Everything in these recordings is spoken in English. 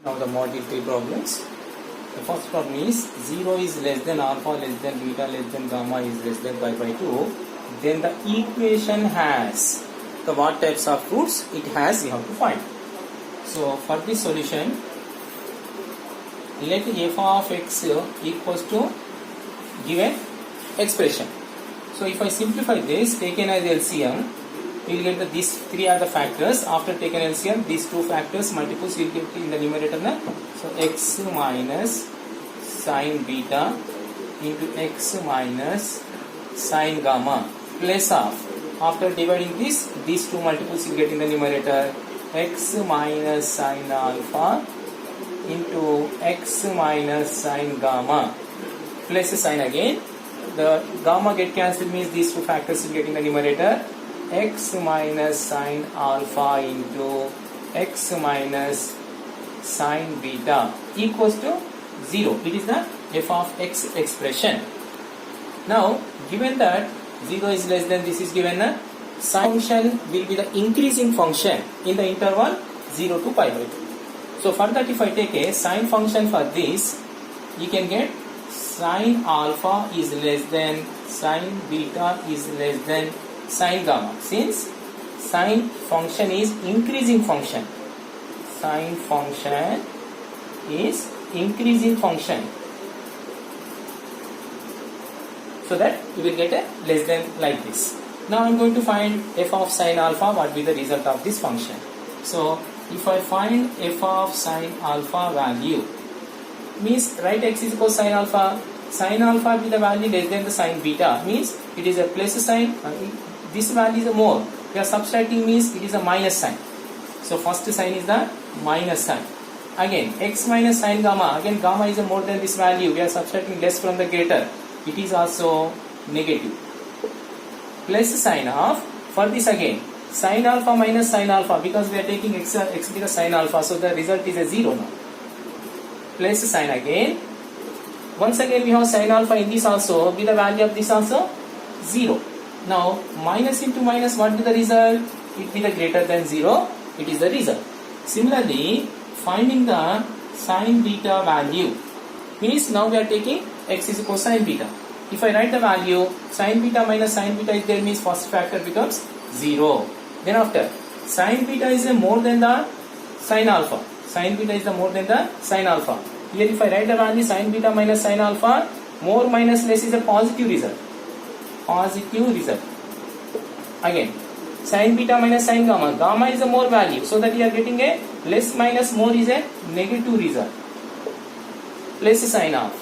Now the module 3 problems. The first problem is 0 is less than alpha less than beta less than gamma is less than pi by 2. Then the equation has the what types of roots it has, you have to find. So for this solution, let f of x equals to given expression. So if I simplify this, taken as LCM, we will get that these three are the factors. After taken LCM, these two factors multiples will get in the numerator. So x minus sine beta into x minus sine gamma plus of, after dividing this, these two multiples will get in the numerator, x minus sine alpha into x minus sine gamma plus sine again. The gamma get cancelled means these two factors will get in the numerator, x minus sine alpha into x minus sine beta equals to 0. It is the f of x expression. Now given that 0 is less than this is given, a sine function will be the increasing function in the interval 0 to pi by 2. So for that, if I take a sine function for this, you can get sine alpha is less than sine beta is less than sine gamma. Since sine function is increasing function, sine function is increasing function, so that you will get a less than like this. Now I am going to find f of sine alpha, what will be the result of this function. So if I find f of sine alpha value, means write x is equal to sine alpha. Sine alpha will be the value less than the sine beta, means it is a plus sign. This value is a more. We are subtracting means it is a minus sign. So first sign is the minus sign. Again x minus sine gamma. Again gamma is a more than this value. We are subtracting less from the greater. It is also negative. Plus sign of, for this again sine alpha minus sine alpha, because we are taking x to the sine alpha, so the result is a 0 now. Plus sign again. Once again we have sine alpha in this also, be the value of this also 0. Now minus into minus, what be the result? It be the greater than 0, it is the result. Similarly, finding the sine beta value means now we are taking x is equal to sine beta. If I write the value, sine beta minus sine beta is there, means first factor becomes 0. Then after, sine beta is a more than the sine alpha. Sine beta is the more than the sine alpha. Here if I write the value sine beta minus sine alpha, more minus less is a positive result. Positive result. Again, sine beta minus sine gamma. Gamma is a more value, so that you are getting a less minus more is a negative result. Plus sine of.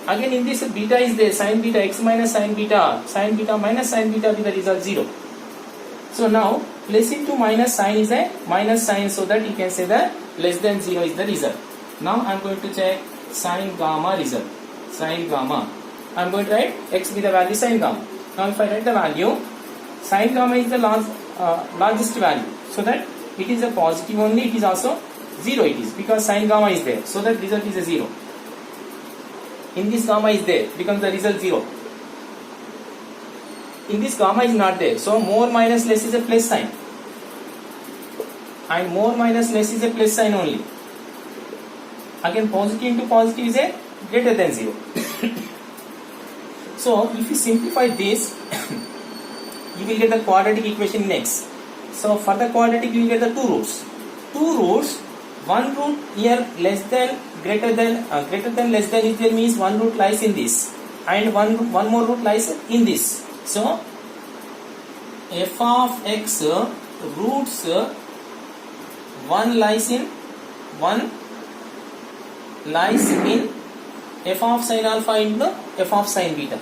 Again in this beta is there, sine beta x minus sine beta minus sine beta with the result 0. So now plus into minus sign is a minus sign, so that you can say that less than 0 is the result. Now I am going to check sine gamma result. Sine gamma. I am going to write x with the value sine gamma. Now if I write the value, sine gamma is the largest value, so that it is a positive only, it is also 0 it is, because sine gamma is there, so that result is a 0. In this gamma is there, becomes the result 0. In this gamma is not there, so more minus less is a plus sign, and more minus less is a plus sign only. Again positive into positive is a greater than 0. So if you simplify this, you will get the quadratic equation in x. So for the quadratic you will get the two roots. One root here less than greater than less than is there, means one root lies in this, and one more root lies in this. So f of x roots 1 lies in f of sine alpha into f of sine beta.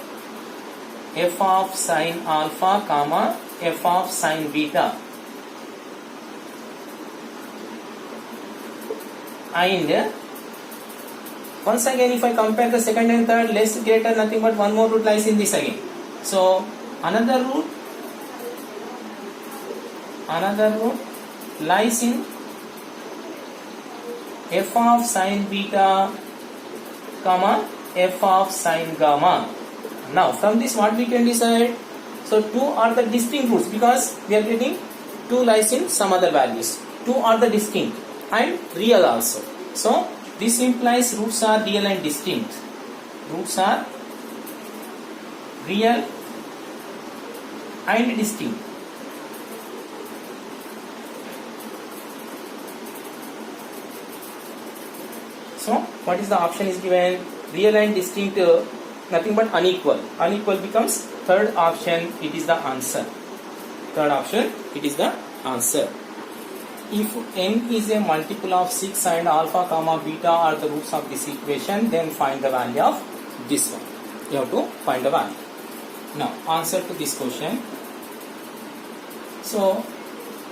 F of sine alpha comma f of sine beta. And once again if I compare the second and third, less greater nothing but one more root lies in this again. So another root lies in f of sine beta comma f of sine gamma. Now from this what we can decide? So 2 are the distinct roots, because we are getting 2 lies in some other values. 2 are the distinct and real also. So this implies roots are real and distinct. Roots are real and distinct. So what is the option is given? Real and distinct, nothing but unequal. Unequal becomes third option. It is the answer. Third option. It is the answer. If n is a multiple of 6 and alpha comma beta are the roots of this equation, then find the value of this one. You have to find the value. Now answer to this question. So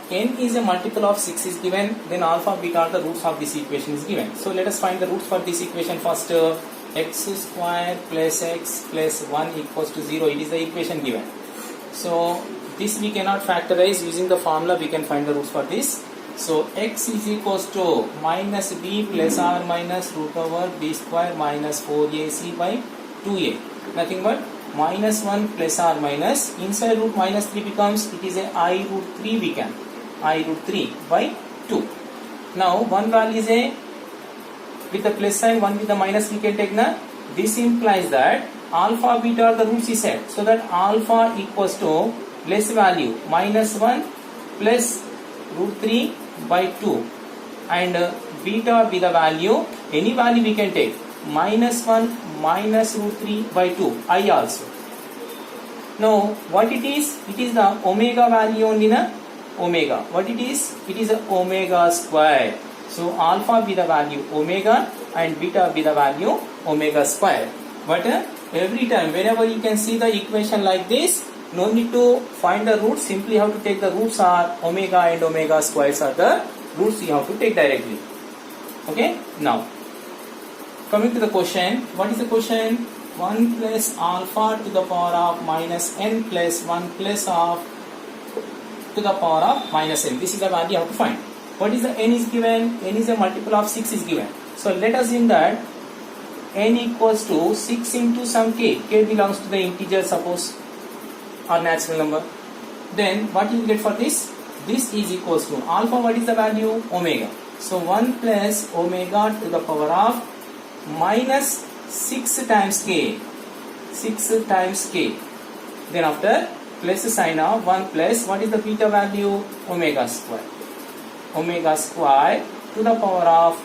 n is a multiple of 6 is given, then alpha beta are the roots of this equation is given. So let us find the roots for this equation first. X square plus x plus 1 equals to 0. It is the equation given. So this we cannot factorize. Using the formula we can find the roots for this. So x is equals to minus b plus or minus root over b square minus 4ac by 2a. Nothing but minus 1 plus or minus. Inside root minus 3 becomes, it is a I root 3 we can. I root 3 by 2. Now one value is a with the plus sign, one with the minus we can take na. This implies that alpha beta are the roots is set. So that alpha equals to less value minus 1 plus root 3 by 2 and beta be the value, any value we can take, minus 1 minus root 3 by 2, I also. Now what it is the omega value only na, omega. What it is a omega square. So alpha be the value omega and beta be the value omega square. But every time whenever you can see the equation like this, no need to find the roots, simply have to take the roots are omega and omega squares are the roots you have to take directly. Okay, now coming to the question, what is the question? 1 plus alpha to the power of minus n plus 1 plus of to the power of minus n. This is the value you have to find. What is the n is given? N is a multiple of 6 is given. So let us assume that n equals to 6 into some k. K belongs to the integer, suppose, or natural number. Then what you will get for this? This is equals to alpha. What is the value? Omega. So 1 plus omega to the power of minus 6 times k. 6 times k. Then after plus sign of 1 plus, what is the beta value? Omega square. Omega square to the power of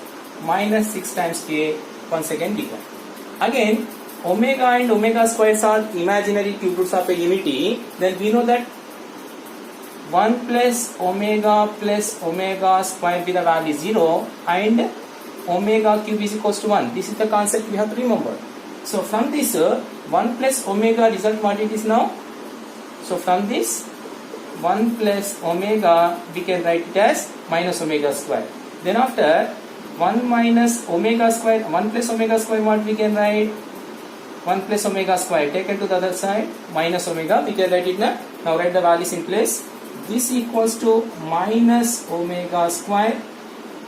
minus 6 times k, once again beta. Again, omega and omega squares are imaginary cube roots of a unity. Then we know that 1 plus omega square be the value 0 and omega cube is equals to 1. This is the concept we have to remember. So from this 1 plus omega result, what it is now? So from this 1 plus omega we can write it as minus omega square. Then after 1 minus omega square, 1 plus omega square, what we can write? 1 plus omega square taken to the other side, minus omega, we can write it now. Now write the values in place. This equals to minus omega square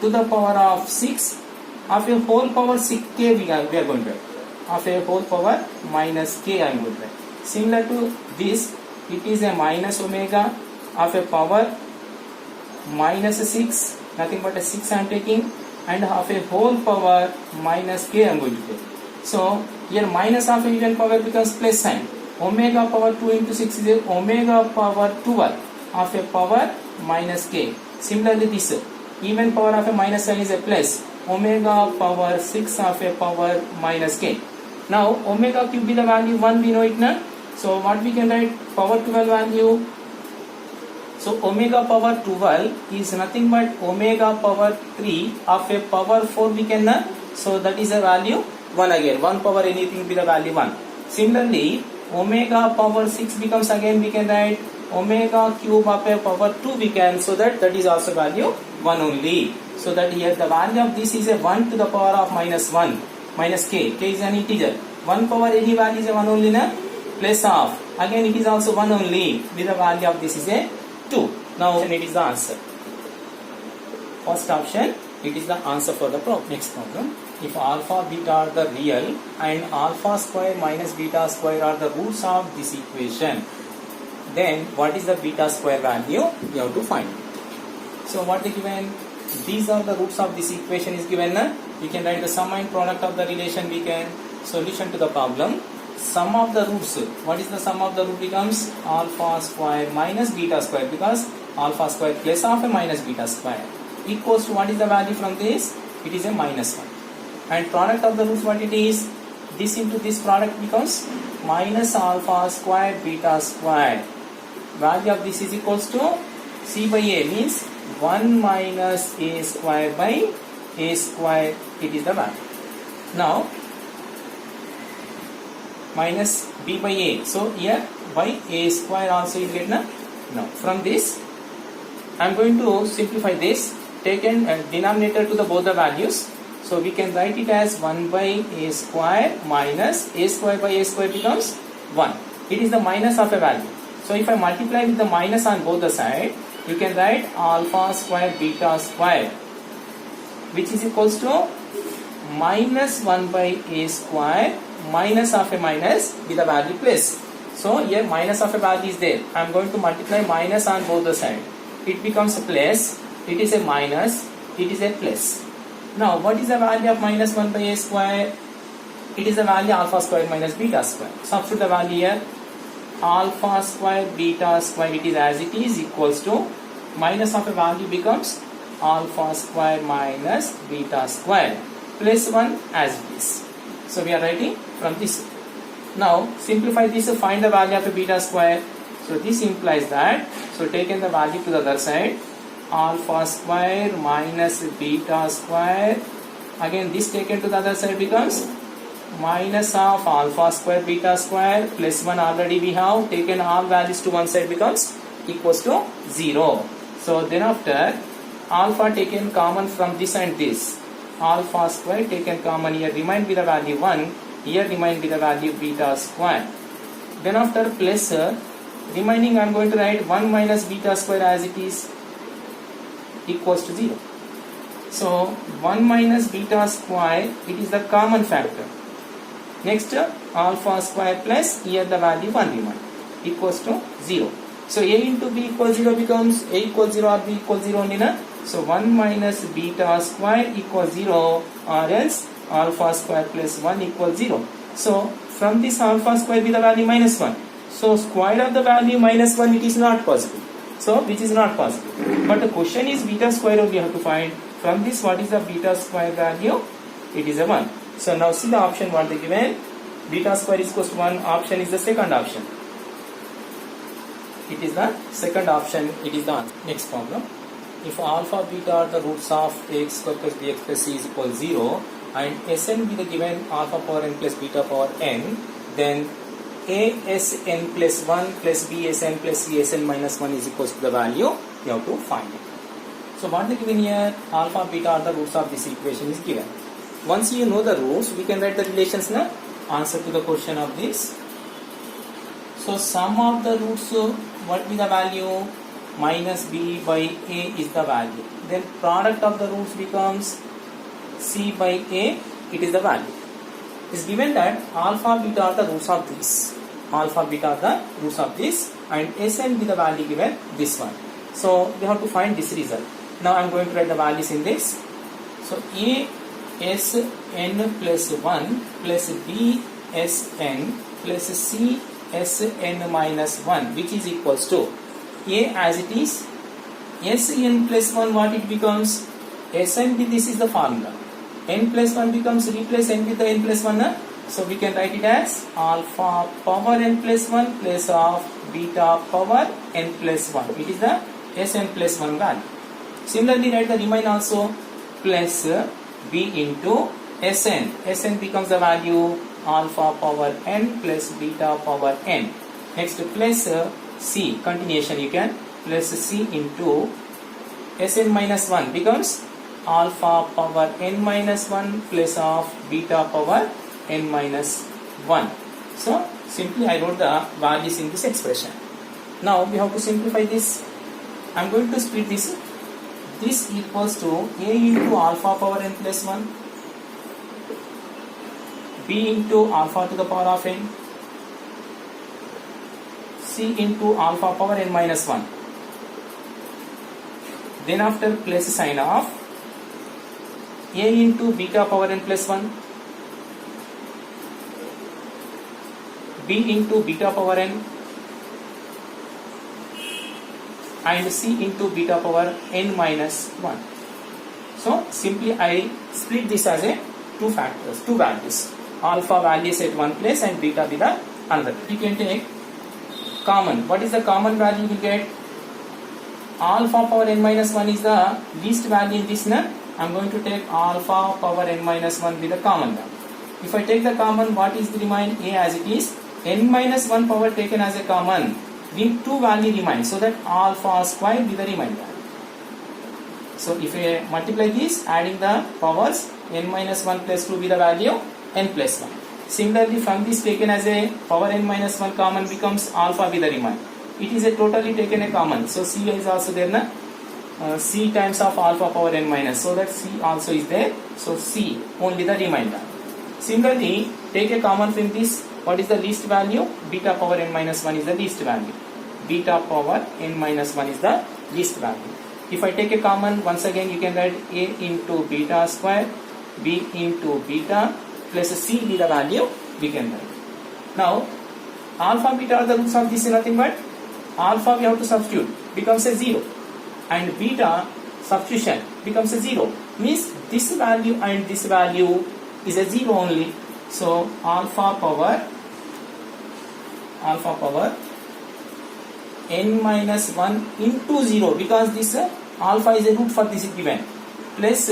to the power of 6 of a whole power 6k we are going to write. Of a whole power minus k I am going to write. Similar to this, it is a minus omega of a power minus 6, nothing but a 6 I am taking, and of a whole power minus k I am going to take. So here minus of a even power becomes plus sign. Omega power 2 into 6 is a omega power 12 of a power minus k. Similarly this even power of a minus sign is a plus. Omega power 6 of a power minus k. Now omega cube be the value 1, we know it now. So what we can write? Power 12 value. So omega power 12 is nothing but omega power 3 of a power 4 we can know. So that is a value 1 again. 1 power anything be the value 1. Similarly omega power 6 becomes again we can write omega cube of a power 2 we can, so that is also value 1 only. So that here the value of this is a 1 to the power of minus 1 minus k. K is an integer. 1 power any value is a 1 only na, plus of again it is also 1 only, with the value of this is a 2. Now it is the answer. First option, it is the answer for the problem. Next problem. If alpha beta are the real and alpha square minus beta square are the roots of this equation, then what is the beta square value? You have to find. So what they given? these are the roots of this equation is given. We can write the sum and product of the relation. We can solution to the problem. Sum of the roots. What is the sum of the root becomes alpha square minus beta square, because alpha square plus alpha minus beta square equals to what is the value from this? It is a minus 1. And product of the roots, what it is? This into this product becomes minus alpha square beta square. Value of this is equals to c by a, means 1 minus a square by a square. It is the value. Now minus b by a. So here by a square also you get. Now from this I am going to simplify this. Taken denominator to the both the values. So we can write it as 1 by a square minus a square by a square becomes 1. It is the minus of a value. So if I multiply with the minus on both the side, you can write alpha square beta square, which is equals to minus 1 by a square minus of a minus with the value plus. So here minus of a value is there. I am going to multiply minus on both the side. It becomes a plus. It is a minus. It is a plus. Now what is the value of minus 1 by a square? It is the value alpha square minus beta square. Substitute the value here. Alpha square beta square, it is as it is, equals to minus of a value becomes alpha square minus beta square plus 1 as it is. So we are writing from this. Now simplify this, find the value of a beta square. So this implies that, so taken the value to the other side, alpha square minus beta square, again this taken to the other side becomes minus of alpha square beta square plus 1. Already we have taken all values to one side becomes equals to 0. So then after alpha taken common from this and this, alpha square taken common here remain with the value 1, here remain with the value beta square. Then after plus remaining I am going to write 1 minus beta square as it is equals to 0. So 1 minus beta square, it is the common factor. Next alpha square plus here the value 1 remain equals to 0. So a into b equals 0 becomes a equals 0 or b equals 0 only na. So 1 minus beta square equals 0 or else alpha square plus 1 equals 0. So from this alpha square be the value minus 1. So square of the value minus 1, it is not possible. So which is not possible. But the question is beta square we have to find. From this what is the beta square value? It is a 1. So now see the option what they given. Beta square is equals to 1. Option is the second option. It is the second option. It is the answer. Next problem. If alpha beta are the roots of x square plus bx plus c is equal to 0 and Sn be the given alpha power n plus beta power n, then Asn plus 1 plus Bsn plus Csn minus 1 is equals to the value. You have to find it. So what they given here, alpha beta are the roots of this equation is given. Once you know the roots, we can write the relations na answer to the question of this. So sum of the roots, what be the value? Minus b by a is the value. Then product of the roots becomes c by a, it is the value. It's given that alpha beta are the roots of this. Alpha beta are the roots of this and Sn be the value given this one. So we have to find this result. Now I am going to write the values in this. So a Sn plus 1 plus b Sn plus c Sn minus 1, which is equals to a as it is. Sn plus 1 what it becomes? Sn, this is the formula. N plus 1 becomes, replace n with the n plus 1. So we can write it as alpha power n plus 1 plus of beta power n plus 1. It is the Sn plus 1 value. Similarly write the remain also plus b into Sn. Sn becomes the value alpha power n plus beta power n. Next plus c, continuation you can, plus c into Sn minus 1 becomes alpha power n minus 1 plus of beta power n minus 1. So simply I wrote the values in this expression. Now we have to simplify this. I am going to split this. This equals to a into alpha power n plus 1, b into alpha to the power of n, c into alpha power n minus 1. Then after plus sign of a into beta power n plus 1, b into beta power n, and c into beta power n minus 1. So simply I split this as a two values. Alpha values at one place and beta with the another. You can take common. What is the common value you will get? Alpha power n minus 1 is the least value in this none. I am going to take alpha power n minus 1 with the common value. If I take the common, what is the remain? A as it is. N minus 1 power taken as a common, then 2 value remain, so that alpha square with the remainder. So if I multiply this, adding the powers, n minus 1 plus 2 with the value n plus 1. Similarly, from this taken as a power n minus 1 common becomes alpha with the remainder. It is a totally taken a common, so c is also there na. C times of alpha power n minus, so that c also is there, so c only the remainder. Similarly, take a common from this. What is the least value? Beta power n minus 1 is the least value. Beta power n minus 1 is the least value. If I take a common, once again you can write a into beta square, b into beta plus c be the value we can write. Now, alpha beta are the roots of this, nothing but alpha we have to substitute, becomes a 0, and beta substitution becomes a 0, means this value and this value is a 0 only. So alpha power n minus 1 into 0, because this alpha is a root for this given, plus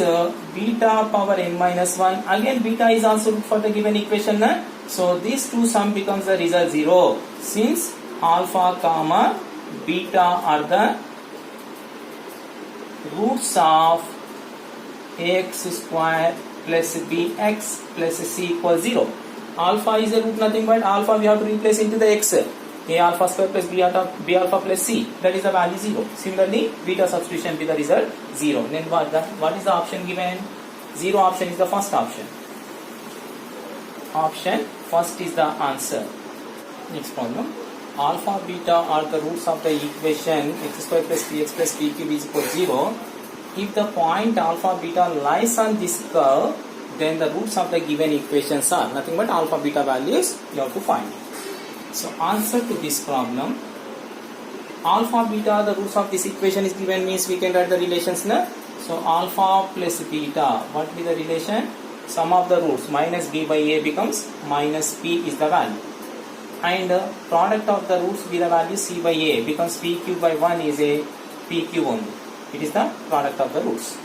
beta power n minus 1, again beta is also root for the given equation na? So these two sum becomes the result 0, since alpha comma beta are the roots of ax square plus bx plus c equals 0. Alpha is a root, nothing but alpha we have to replace into the x. A alpha square plus b alpha plus c, that is the value 0. Similarly, beta substitution with the result 0. Then what is the option given? 0 option is the first option. Option first is the answer. Next problem. Alpha beta are the roots of the equation x square plus bx plus b cube is equal to 0. If the point alpha beta lies on this curve, then the roots of the given equations are nothing but alpha beta values you have to find. So answer to this problem, alpha beta the roots of this equation is given, means we can write the relations now. So alpha plus beta, what will be the relation? Sum of the roots minus b by a becomes minus p is the value, and product of the roots with the value c by a becomes p cube by 1 is a p cube only. It is the product of the roots.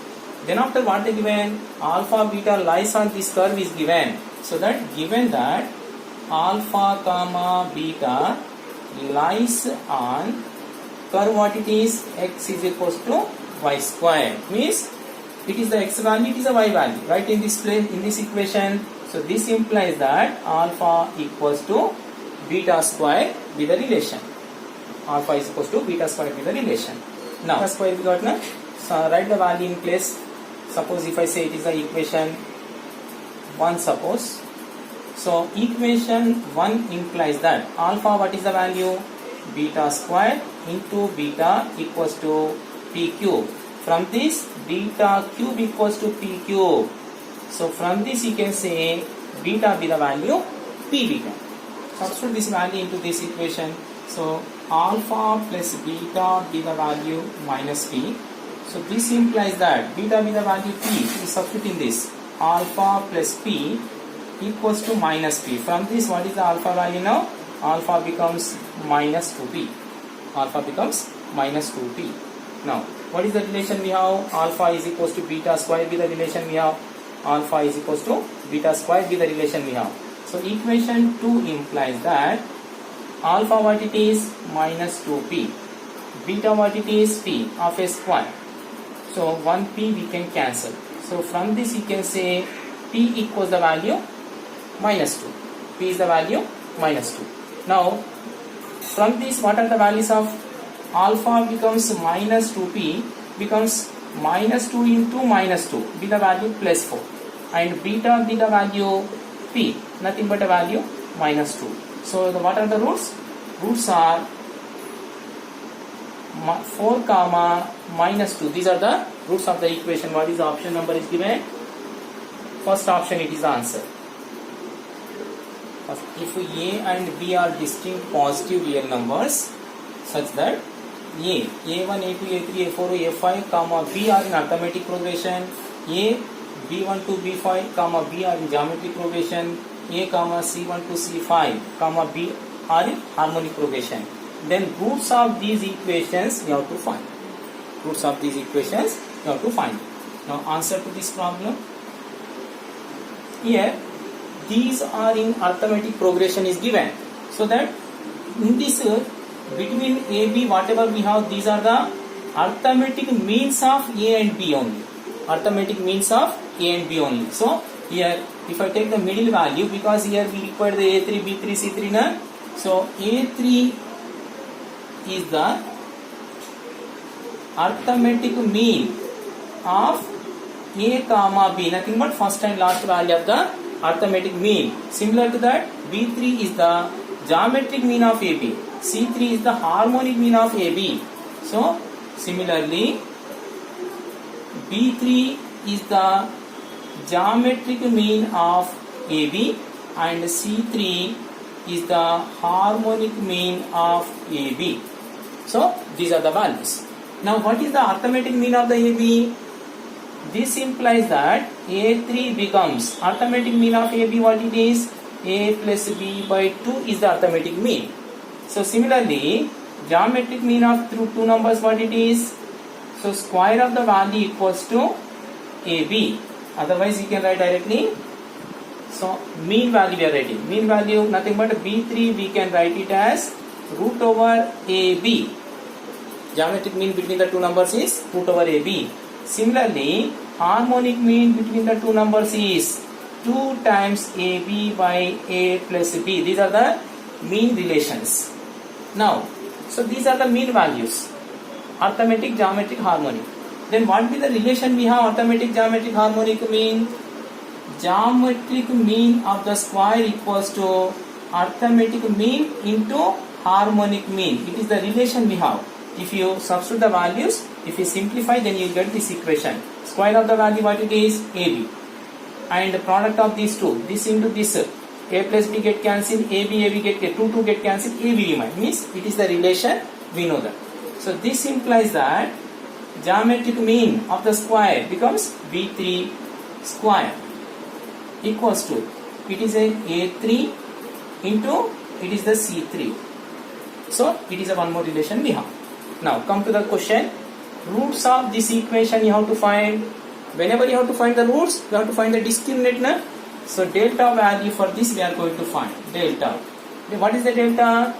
Then after what they given, alpha beta lies on this curve is given. So that given that alpha comma beta lies on curve, what it is, x is equals to y square, means it is the x value, it is a y value, right, in this place, in this equation. So this implies that alpha equals to beta square with the relation. Alpha is equals to beta square with the relation. Now beta square we got now. So write the value in place. Suppose if I say it is the equation 1, suppose. So equation 1 implies that alpha, what is the value? Beta square into beta equals to p cube. From this, beta cube equals to p cube. So from this you can say beta be the value p beta. Substitute this value into this equation. So alpha plus beta be the value minus p. So this implies that beta be the value p. We substitute in this, alpha plus p equals to minus p. From this, what is the alpha value now? Alpha becomes minus 2p. Alpha becomes minus 2p. Now, what is the relation we have? Alpha is equals to beta square be the relation we have. Alpha is equals to beta square be the relation we have. So equation 2 implies that alpha what it is? Minus 2p. Beta what it is? P of a square. So 1p we can cancel. So from this you can say p equals the value minus 2. P is the value minus 2. Now from this, what are the values of alpha becomes minus 2p becomes minus 2 into minus 2 be the value plus 4, and beta be the value p, nothing but a value minus 2. So what are the roots? Roots are 4 comma minus 2. These are the roots of the equation. What is the option number is given? First option, it is the answer. If A and B are distinct positive real numbers such that A, A1, A2, A3, A4, A5, comma B are in arithmetic progression, A, B1 to B5, comma B are in geometric progression, A, comma C1 to C5, comma B are in harmonic progression, then roots of these equations you have to find. Roots of these equations you have to find. Now answer to this problem. Here these are in arithmetic progression is given, so that in this between AB whatever we have, these are the arithmetic means of A and B only. Arithmetic means of A and B only. So here if I take the middle value, because here we require the A3, B3, C3 na, so A3 is the arithmetic mean of A comma B, nothing but first and last value of the arithmetic mean. Similar to that, B3 is the geometric mean of AB, C3 is the harmonic mean of AB. So similarly, B3 is the geometric mean of AB and C3 is the harmonic mean of AB. So these are the values. Now what is the arithmetic mean of the AB? This implies that A3 becomes arithmetic mean of AB, what it is? A plus B by 2 is the arithmetic mean. So similarly, geometric mean of two numbers, what it is? So square of the value equals to AB. Otherwise you can write directly. So mean value we are writing. Mean value nothing but B3, we can write it as root over AB. Geometric mean between the two numbers is root over AB. Similarly, harmonic mean between the two numbers is 2 times AB by A plus B. These are the mean relations. Now, so these are the mean values. Arithmetic, geometric, harmonic. Then what will be the relation we have? Arithmetic, geometric, harmonic mean. Geometric mean of the square equals to arithmetic mean into harmonic mean. It is the relation we have. If you substitute the values, if you simplify, then you get this equation. Square of the value, what it is? AB. And the product of these two, this into this, A plus B get cancelled, AB get 2 get cancelled, AB remain. Means it is the relation, we know that. So this implies that geometric mean of the square becomes B3 square equals to, it is a A3 into, it is the C3. So it is a one more relation we have. Now come to the question. Roots of this equation you have to find. Whenever you have to find the roots, you have to find the discriminator. So delta value for this we are going to find. Delta. What is the delta?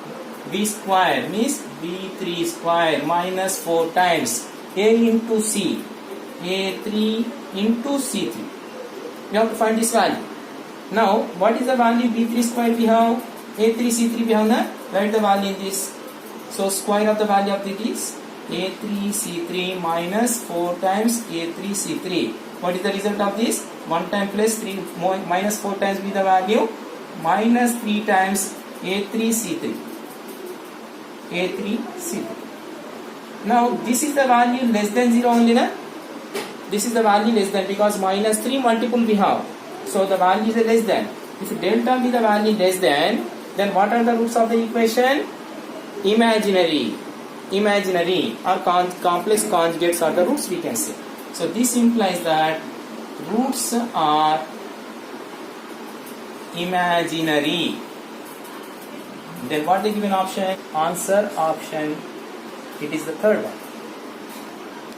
B square means B3 square minus 4 times A into C. A3 into C3. We have to find this value. Now what is the value? B3 square we have. A3 C3 we have na? Write the value in this. So square of the value of it is A3 C3 minus 4 times A3 C3. What is the result of this? 1 time plus 3 minus 4 times be the value minus 3 times A3 C3. A3 C3. Now this is the value less than 0 only na? This is the value less than, because minus 3 multiple we have. So the value is less than. If delta be the value less than, then what are the roots of the equation? Imaginary. Imaginary or complex conjugates are the roots we can say. So this implies that roots are imaginary. Then what they give an option? Answer option. It is the third one.